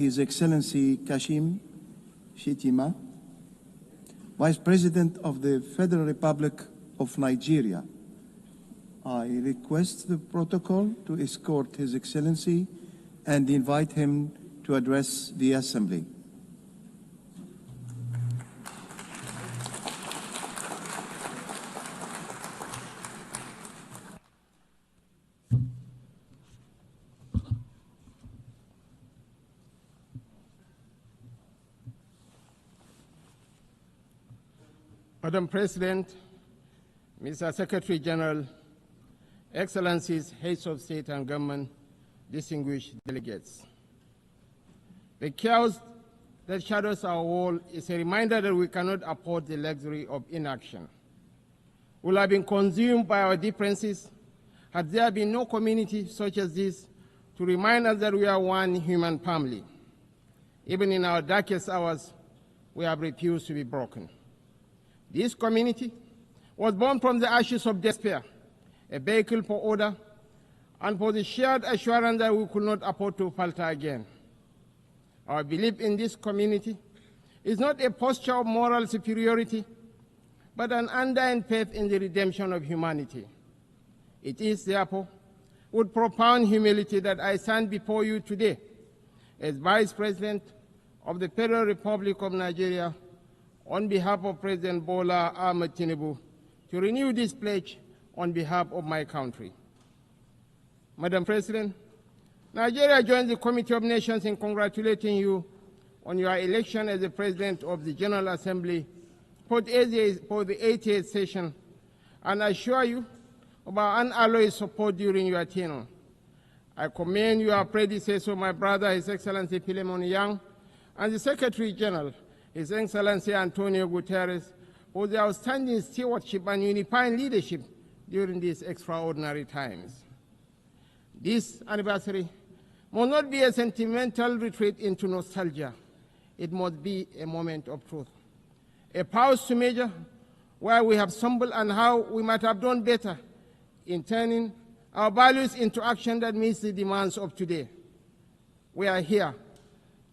His Excellency Kashim Shettima, Vice President of the Federal Republic of Nigeria. I request the protocol to escort His Excellency and invite him to address the Assembly. Madam President, Mr. Secretary General, Excellencies, Heads of State and Government, distinguished delegates. The chaos that shadows our world is a reminder that we cannot afford the luxury of inaction. We will have been consumed by our differences had there been no community such as this to remind us that we are one human family. Even in our darkest hours, we have refused to be broken. This community was born from the ashes of despair, a vehicle for order, and for the shared assurance that we could not afford to falter again. Our belief in this community is not a posture of moral superiority, but an undying faith in the redemption of humanity. It is, therefore, with profound humility that I stand before you today as Vice President of the Federal Republic of Nigeria on behalf of President Bola Ahmed Tinubu to renew this pledge on behalf of my country. Madam President, Nigeria joins the Committee of Nations in congratulating you on your election as the President of the General Assembly for the 88th session, and assure you of our unalloyed support during your tenure. I commend your predecessor, my brother, His Excellency Philemon Yang, and the Secretary General, His Excellency Antonio Guterres, for their outstanding stewardship and unifying leadership during these extraordinary times. This anniversary must not be a sentimental retreat into nostalgia. It must be a moment of truth, a pause to measure where we have stumbled and how we might have done better in turning our values into action that meets the demands of today. We are here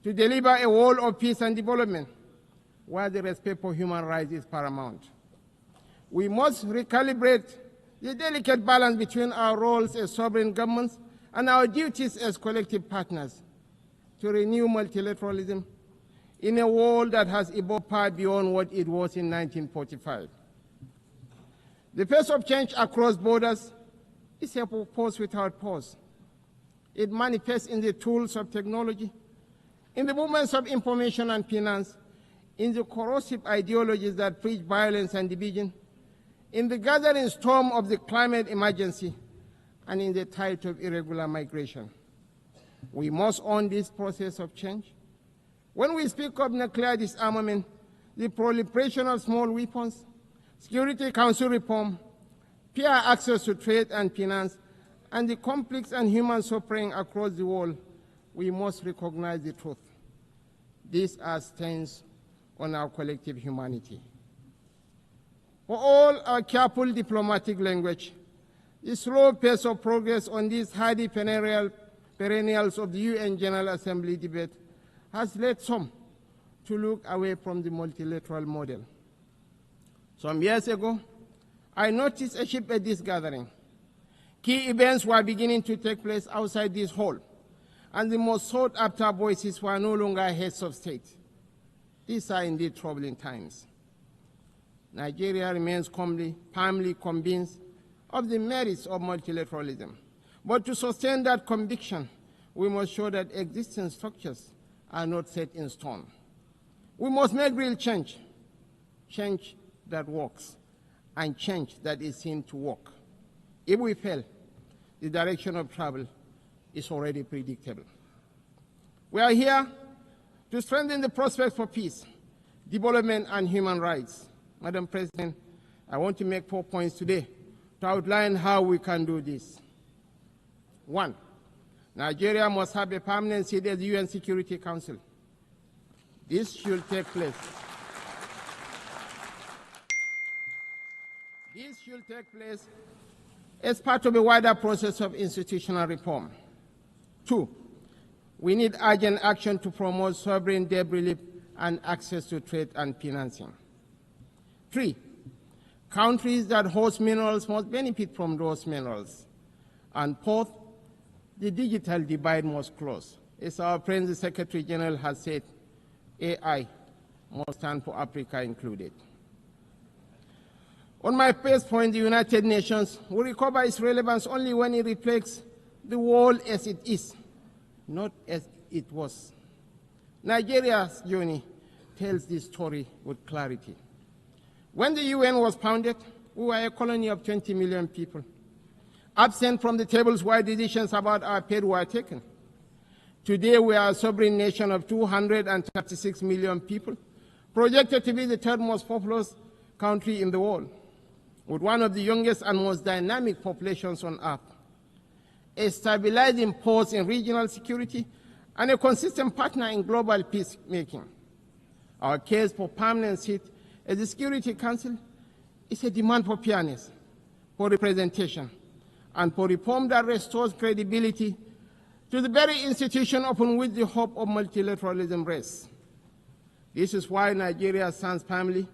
to deliver a world of peace and development where the respect for human rights is paramount. We must recalibrate the delicate balance between our roles as sovereign governments and our duties as collective partners to renew multilateralism in a world that has evolved far beyond what it was in 1945. The pace of change across borders is a force without pause. It manifests in the tools of technology, in the movements of information and finance, in the corrosive ideologies that preach violence and division, in the gathering storm of the climate emergency, and in the tide of irregular migration. We must own this process of change. When we speak of nuclear disarmament, the proliferation of small weapons, Security Council reform, fair access to trade and finance, and the conflicts and human suffering across the world, we must recognize the truth. These are stains on our collective humanity. For all our careful diplomatic language, the slow pace of progress on these hardy perennials of the UN General Assembly debate has led some to look away from the multilateral model. Some years ago, I noticed a shift at this gathering. Key events were beginning to take place outside this hall, and the most sought-after voices were no longer heads of state. These are indeed troubling times. Nigeria remains firmly convinced of the merits of multilateralism. But to sustain that conviction, we must show that existing structures are not set in stone. We must make real change, change that works, and change that is seen to work. If we fail, the direction of travel is already predictable. We are here to strengthen the prospects for peace, development, and human rights. Madam President, I want to make 4 points today to outline how we can do this. 1, Nigeria must have a permanent seat at the UN Security Council. This should take place. This should take place as part of a wider process of institutional reform. 2, We need urgent action to promote sovereign debt relief and access to trade and financing. 3, countries that host minerals must benefit from those minerals. And 4th, the digital divide must close. As our friend the Secretary General has said, AI must stand for Africa included. On my first point, the United Nations will recover its relevance only when it reflects the world as it is, not as it was. Nigeria's journey tells this story with clarity. When the UN was founded, we were a colony of 20 million people, absent from the tables where decisions about our fate were taken. Today, we are a sovereign nation of 236 million people, projected to be the 3rd most populous country in the world, with one of the youngest and most dynamic populations on earth, a stabilizing force in regional security, and a consistent partner in global peacemaking. Our case for permanent seat at the Security Council is a demand for fairness, for representation, and for reform that restores credibility to the very institution upon which the hope of multilateralism rests. This is why Nigeria stands firmly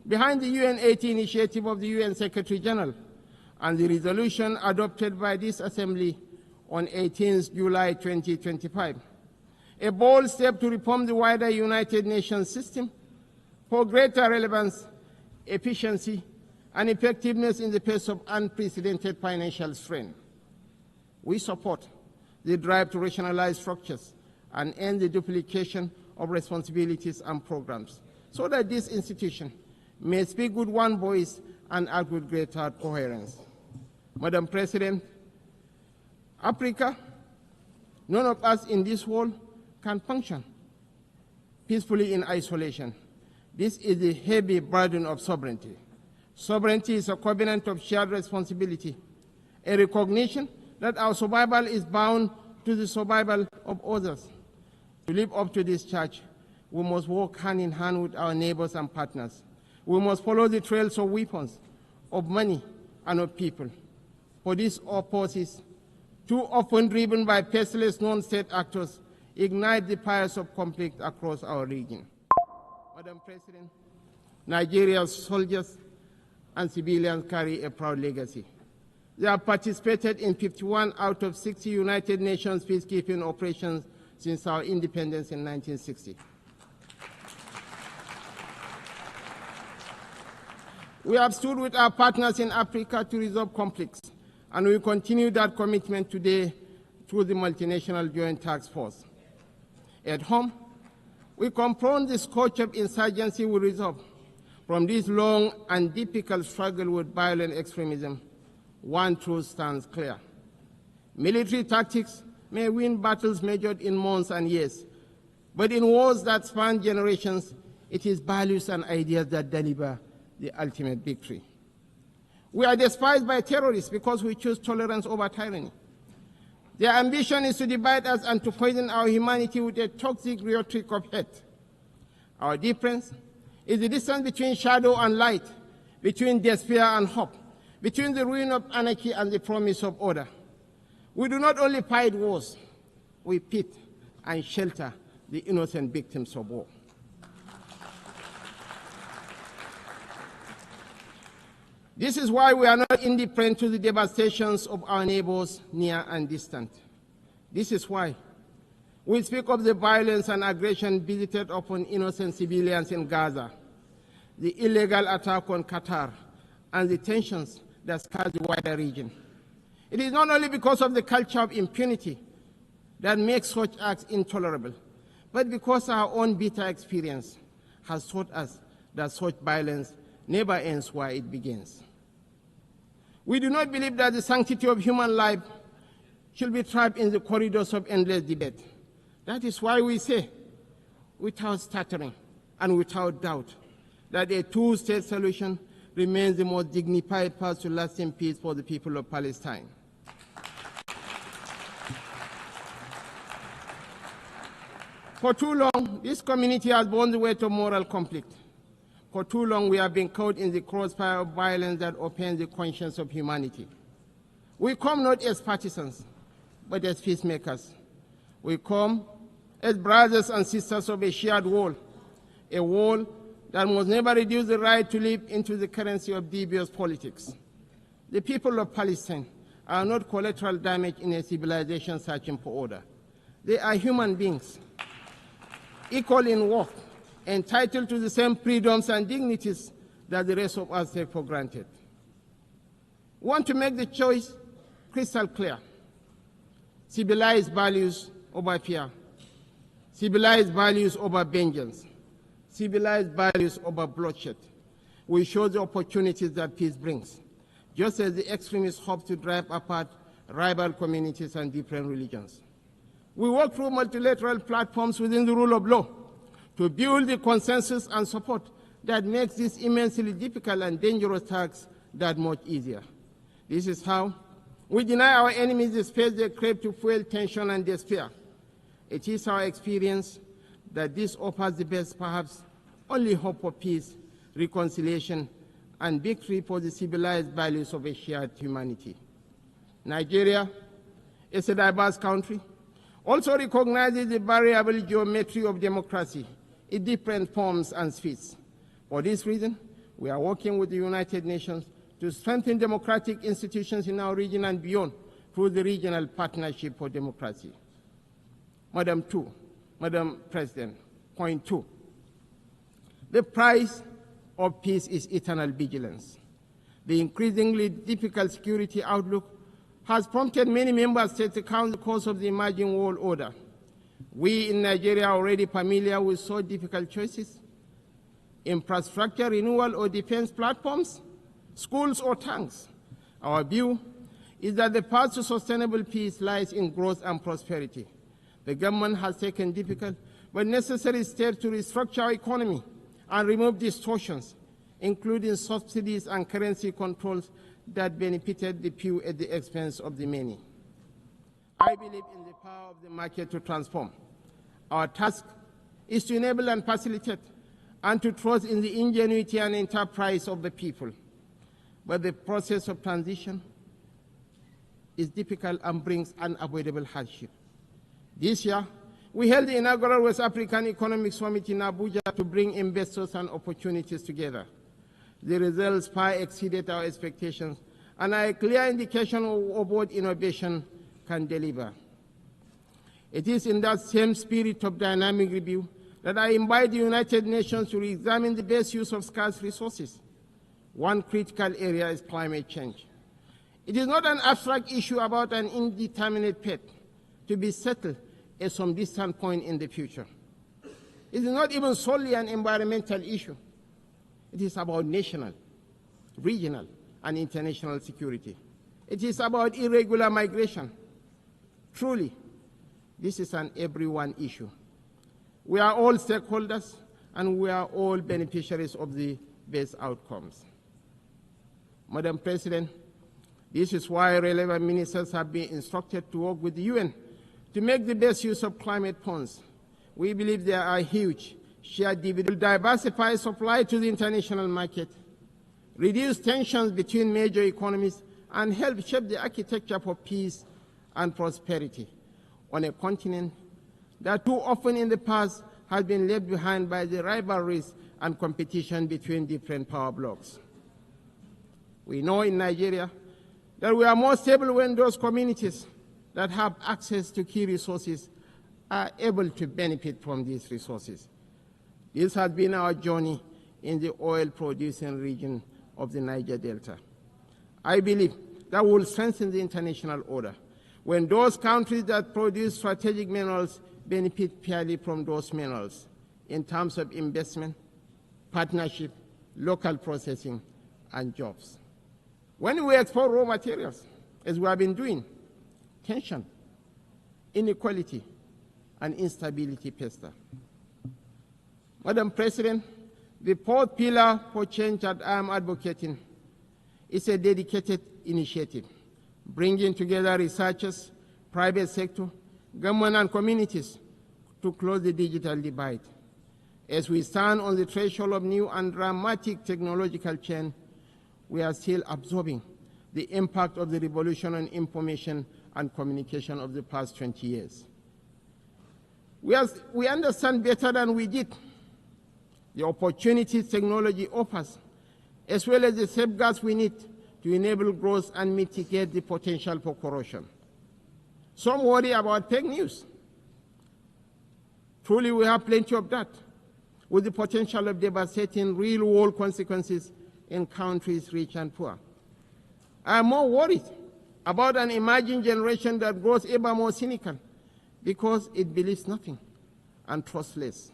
behind the UN-80 initiative of the UN Secretary General and the resolution adopted by this Assembly on 18 July 2025, a bold step to reform the wider United Nations system for greater relevance, efficiency, and effectiveness in the face of unprecedented financial strain. We support the drive to rationalize structures and end the duplication of responsibilities and programs, so that this institution may speak with one voice and act with greater coherence. Madam President, Africa, none of us in this world can function peacefully in isolation. This is the heavy burden of sovereignty. Sovereignty is a covenant of shared responsibility, a recognition that our survival is bound to the survival of others. To live up to this charge, we must work hand in hand with our neighbors and partners. We must follow the trails of weapons, of money, and of people. For these forces, too often driven by faceless non-state actors, ignite the fires of conflict across our region. Madam President, Nigeria's soldiers and civilians carry a proud legacy. They have participated in 51 out of 60 United Nations peacekeeping operations since our independence in 1960. We have stood with our partners in Africa to resolve conflicts, and we continue that commitment today through the Multinational Joint Task Force. At home, we confront the scourge of insurgency with resolve. From this long and difficult struggle with violent extremism, one truth stands clear. Military tactics may win battles measured in months and years, but in wars that span generations, it is values and ideas that deliver the ultimate victory. We are despised by terrorists because we choose tolerance over tyranny. Their ambition is to divide us and to poison our humanity with a toxic rhetoric of hate. Our difference is the distance between shadow and light, between despair and hope, between the ruin of anarchy and the promise of order. We do not only fight wars, we pit and shelter the innocent victims of war. This is why we are not indifferent to the devastations of our neighbors near and distant. This is why we speak of the violence and aggression visited upon innocent civilians in Gaza, the illegal attack on Qatar, and the tensions that scar the wider region. It is not only because of the culture of impunity that makes such acts intolerable, but because our own bitter experience has taught us that such violence never ends where it begins. We do not believe that the sanctity of human life should be trapped in the corridors of endless debate. That is why we say, without stuttering and without doubt, that a two-state solution remains the most dignified path to lasting peace for the people of Palestine. For too long, this community has borne the weight of moral conflict. For too long, we have been caught in the crossfire of violence that offends the conscience of humanity. We come not as partisans, but as peacemakers. We come as brothers and sisters of a shared wall, a wall that must never reduce the right to live into the currency of devious politics. The people of Palestine are not collateral damage in a civilization searching for order. They are human beings, equal in worth, entitled to the same freedoms and dignities that the rest of us take for granted. We want to make the choice crystal clear. Civilized values over fear. Civilized values over vengeance. Civilized values over bloodshed. We show the opportunities that peace brings, just as the extremists hope to drive apart rival communities and different religions. We work through multilateral platforms within the rule of law to build the consensus and support that makes this immensely difficult and dangerous task that much easier. This is how we deny our enemies the space they crave to fuel tension and despair. It is our experience that this offers the best, perhaps only hope for peace, reconciliation, and victory for the civilized values of a shared humanity. Nigeria is a diverse country, also recognizes the variable geometry of democracy in different forms and speeds. For this reason, we are working with the United Nations to strengthen democratic institutions in our region and beyond through the Regional Partnership for Democracy. Madam President, point 2. The price of peace is eternal vigilance. The increasingly difficult security outlook has prompted many member states to count the cost of the emerging world order. We in Nigeria are already familiar with so difficult choices: infrastructure renewal or defense platforms, schools or tanks. Our view is that the path to sustainable peace lies in growth and prosperity. The government has taken difficult but necessary steps to restructure our economy and remove distortions, including subsidies and currency controls that benefited the few at the expense of the many. I believe in the power of the market to transform. Our task is to enable and facilitate and to trust in the ingenuity and enterprise of the people. But the process of transition is difficult and brings unavoidable hardship. This year, we held the inaugural West African Economic Summit in Abuja to bring investors and opportunities together. The results far exceeded our expectations and are a clear indication of what innovation can deliver. It is in that same spirit of dynamic review that I invite the United Nations to re-examine the best use of scarce resources. One critical area is climate change. It is not an abstract issue about an indeterminate fate to be settled at some distant point in the future. It is not even solely an environmental issue. It is about national, regional, and international security. It is about irregular migration. Truly, this is an everyone issue. We are all stakeholders, and we are all beneficiaries of the best outcomes. Madam President, this is why relevant ministers have been instructed to work with the UN to make the best use of climate funds. We believe there are huge shared dividends, diversify supply to the international market, reduce tensions between major economies, and help shape the architecture for peace and prosperity on a continent that too often in the past has been left behind by the rivalries and competition between different power blocs. We know in Nigeria that we are more stable when those communities that have access to key resources are able to benefit from these resources. This has been our journey in the oil-producing region of the Niger Delta. I believe that will strengthen the international order when those countries that produce strategic minerals benefit fairly from those minerals in terms of investment, partnership, local processing, and jobs. When we export raw materials, as we have been doing, tension, inequality, and instability pester. Madam President, the fourth pillar for change that I am advocating is a dedicated initiative, bringing together researchers, private sector, government, and communities to close the digital divide. As we stand on the threshold of new and dramatic technological change, we are still absorbing the impact of the revolution on information and communication of the past 20 years. We understand better than we did the opportunities technology offers, as well as the safeguards we need to enable growth and mitigate the potential for corruption. Some worry about fake news. Truly, we have plenty of that, with the potential of devastating real-world consequences in countries rich and poor. I am more worried about an emerging generation that grows ever more cynical because it believes nothing and trusts less.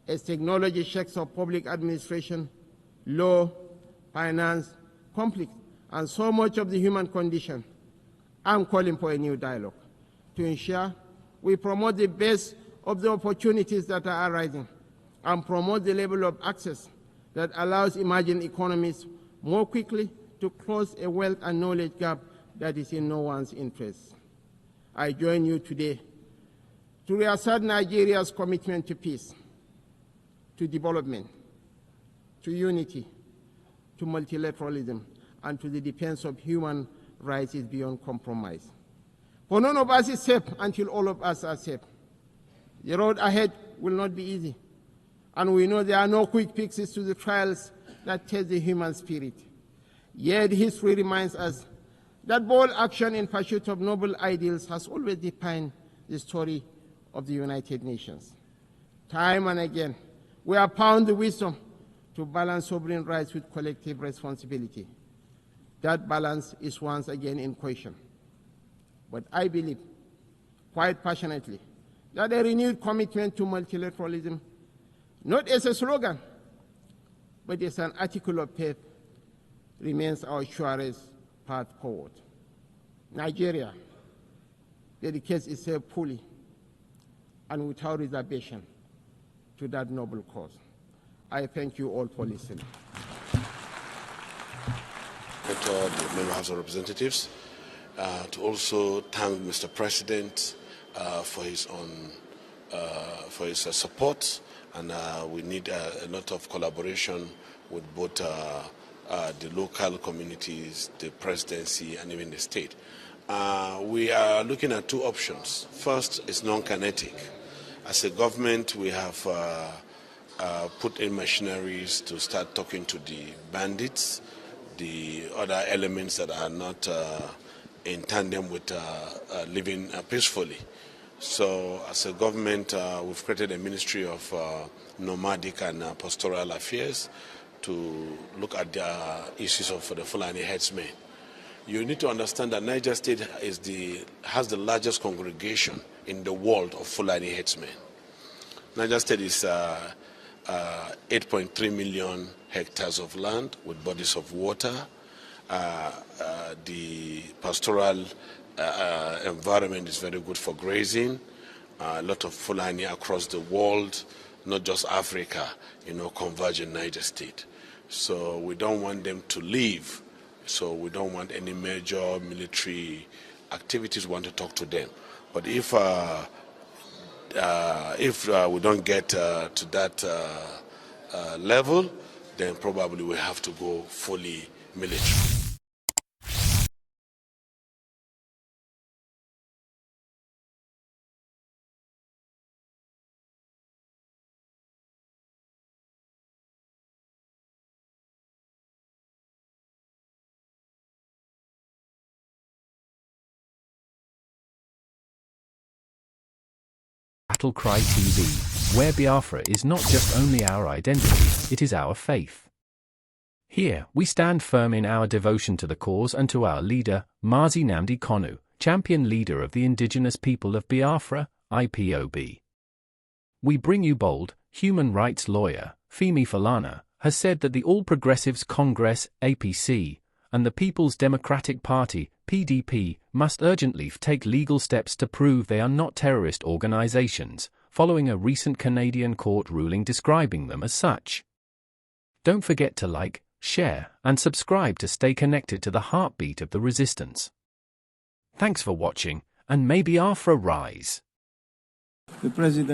As technology shakes up public administration, law, finance, conflict, and so much of the human condition, I'm calling for a new dialogue to ensure we promote the best of the opportunities that are arising and promote the level of access that allows emerging economies more quickly to close a wealth and knowledge gap that is in no one's interest. I join you today to reassert Nigeria's commitment to peace, to development, to unity, to multilateralism, and to the defense of human rights is beyond compromise. For none of us is safe until all of us are safe. The road ahead will not be easy, and we know there are no quick fixes to the trials that test the human spirit. Yet history reminds us that bold action in pursuit of noble ideals has always defined the story of the United Nations. Time and again, we have found the wisdom to balance sovereign rights with collective responsibility. That balance is once again in question. But I believe, quite passionately, that a renewed commitment to multilateralism, not as a slogan, but as an article of faith, remains our surest path forward. Nigeria dedicates itself fully and without reservation to that noble cause. I thank you all for listening. To the Member House of Representatives, to also thank Mr. President for his support, and we need a lot of collaboration with both the local communities, the presidency, and even the state. We are looking at two options. First is non-kinetic. As a government, we have put in machineries to start talking to the bandits, the other elements that are not in tandem with living peacefully. So as a government, we've created a Ministry of Nomadic and Pastoral Affairs to look at the issues of the Fulani headsmen. You need to understand that Niger State has the largest congregation in the world of Fulani headsmen. Niger State is 8.3 million hectares of land with bodies of water. The pastoral environment is very good for grazing. A lot of Fulani across the world, not just Africa, converge in Niger State. So we don't want them to leave. So we don't want any major military activities. We want to talk to them. But if we don't get to that level, then probably we have to go fully military. Battle Cry TV, where Biafra is not just only our identity, it is our faith. Here, we stand firm in our devotion to the cause and to our leader, Mazi Nnamdi Kanu, champion leader of the indigenous people of Biafra, IPOB. We bring you bold. Human rights lawyer, Femi Falana, has said that the All Progressives Congress, APC, and the People's Democratic Party, PDP, must urgently take legal steps to prove they are not terrorist organizations, following a recent Canadian court ruling describing them as such. Don't forget to like, share, and subscribe to stay connected to the heartbeat of the resistance. Thanks for watching, and may Biafra rise. The President